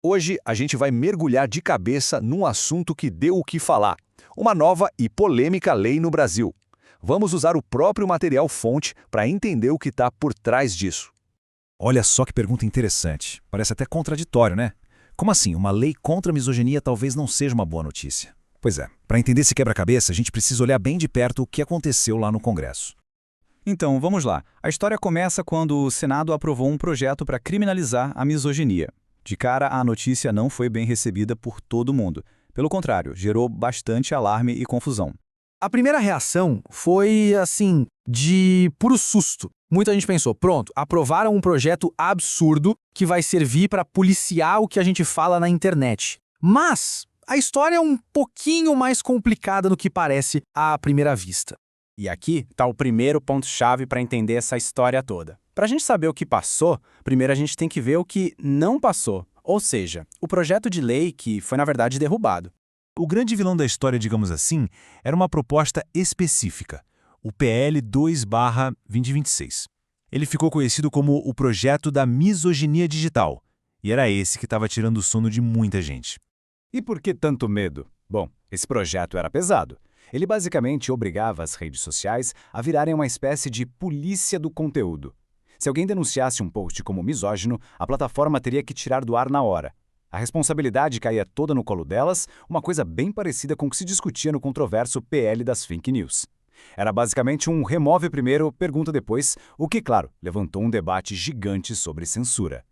Hoje a gente vai mergulhar de cabeça num assunto que deu o que falar. Uma nova e polêmica lei no Brasil. Vamos usar o próprio material-fonte para entender o que está por trás disso. Olha só que pergunta interessante. Parece até contraditório, né? Como assim? Uma lei contra a misoginia talvez não seja uma boa notícia. Pois é, para entender esse quebra-cabeça, a gente precisa olhar bem de perto o que aconteceu lá no Congresso. Então, vamos lá. A história começa quando o Senado aprovou um projeto para criminalizar a misoginia. De cara, a notícia não foi bem recebida por todo mundo. Pelo contrário, gerou bastante alarme e confusão. A primeira reação foi, assim, de puro susto. Muita gente pensou, pronto, aprovaram um projeto absurdo que vai servir para policiar o que a gente fala na internet. Mas a história é um pouquinho mais complicada do que parece à primeira vista. E aqui está o primeiro ponto-chave para entender essa história toda. Para a gente saber o que passou, primeiro a gente tem que ver o que não passou, ou seja, o projeto de lei que foi, na verdade, derrubado. O grande vilão da história, digamos assim, era uma proposta específica, o PL 2/2026. Ele ficou conhecido como o Projeto da Misoginia Digital, e era esse que estava tirando o sono de muita gente. E por que tanto medo? Bom, esse projeto era pesado. Ele basicamente obrigava as redes sociais a virarem uma espécie de polícia do conteúdo. Se alguém denunciasse um post como misógino, a plataforma teria que tirar do ar na hora. A responsabilidade caía toda no colo delas, uma coisa bem parecida com o que se discutia no controverso PL das fake news. Era basicamente um remove primeiro, pergunta depois, o que, claro, levantou um debate gigante sobre censura.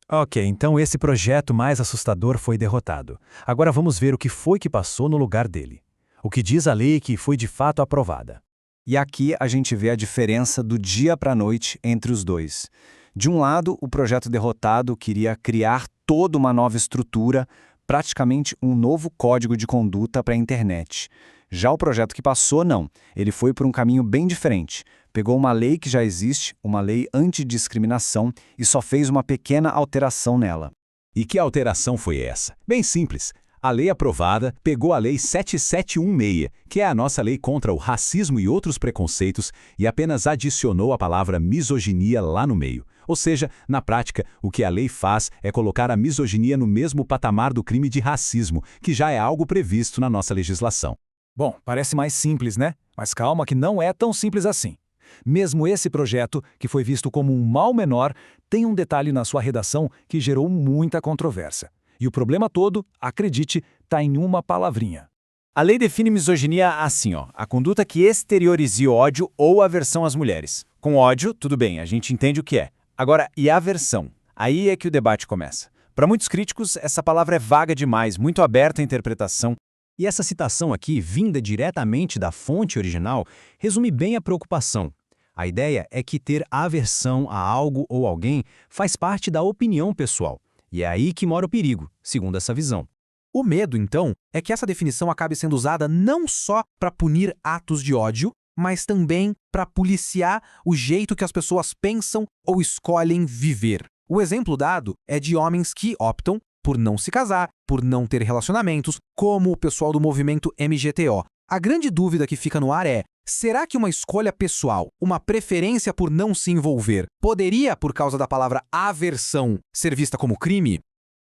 Ok, então esse projeto mais assustador foi derrotado. Agora vamos ver o que foi que passou no lugar dele. O que diz a lei que foi de fato aprovada. E aqui a gente vê a diferença do dia para a noite entre os dois. De um lado, o projeto derrotado queria criar toda uma nova estrutura, praticamente um novo código de conduta para a internet. Já o projeto que passou, não. Ele foi por um caminho bem diferente. Pegou uma lei que já existe, uma lei antidiscriminação, e só fez uma pequena alteração nela. E que alteração foi essa? Bem simples. A lei aprovada pegou a Lei 7716, que é a nossa lei contra o racismo e outros preconceitos, e apenas adicionou a palavra misoginia lá no meio. Ou seja, na prática, o que a lei faz é colocar a misoginia no mesmo patamar do crime de racismo, que já é algo previsto na nossa legislação. Bom, parece mais simples, né? Mas calma que não é tão simples assim. Mesmo esse projeto, que foi visto como um mal menor, tem um detalhe na sua redação que gerou muita controvérsia. E o problema todo, acredite, está em uma palavrinha. A lei define misoginia assim, a conduta que exteriorize ódio ou aversão às mulheres. Com ódio, tudo bem, a gente entende o que é. Agora, e aversão? Aí é que o debate começa. Para muitos críticos, essa palavra é vaga demais, muito aberta à interpretação. E essa citação aqui, vinda diretamente da fonte original, resume bem a preocupação. A ideia é que ter aversão a algo ou alguém faz parte da opinião pessoal. E é aí que mora o perigo, segundo essa visão. O medo, então, é que essa definição acabe sendo usada não só para punir atos de ódio, mas também para policiar o jeito que as pessoas pensam ou escolhem viver. O exemplo dado é de homens que optam por não se casar, por não ter relacionamentos, como o pessoal do movimento MGTO. A grande dúvida que fica no ar é: será que uma escolha pessoal, uma preferência por não se envolver, poderia, por causa da palavra aversão, ser vista como crime?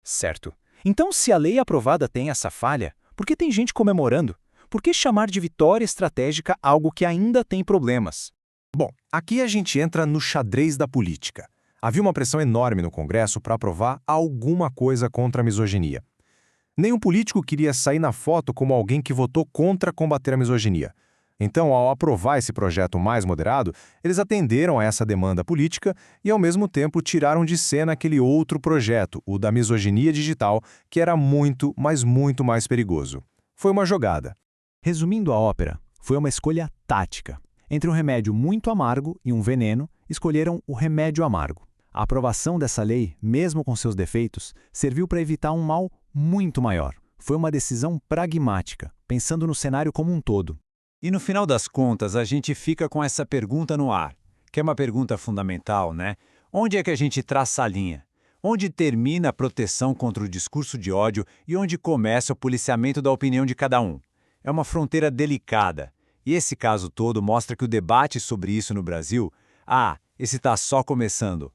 Certo. Então, se a lei aprovada tem essa falha, por que tem gente comemorando? Por que chamar de vitória estratégica algo que ainda tem problemas? Bom, aqui a gente entra no xadrez da política. Havia uma pressão enorme no Congresso para aprovar alguma coisa contra a misoginia. Nenhum político queria sair na foto como alguém que votou contra combater a misoginia. Então, ao aprovar esse projeto mais moderado, eles atenderam a essa demanda política e, ao mesmo tempo, tiraram de cena aquele outro projeto, o da misoginia digital, que era muito, mas muito mais perigoso. Foi uma jogada. Resumindo a ópera, foi uma escolha tática. Entre um remédio muito amargo e um veneno, escolheram o remédio amargo. A aprovação dessa lei, mesmo com seus defeitos, serviu para evitar um mal muito maior. Foi uma decisão pragmática, pensando no cenário como um todo. E no final das contas, a gente fica com essa pergunta no ar, que é uma pergunta fundamental, né? Onde é que a gente traça a linha? Onde termina a proteção contra o discurso de ódio e onde começa o policiamento da opinião de cada um? É uma fronteira delicada. E esse caso todo mostra que o debate sobre isso no Brasil, esse está só começando.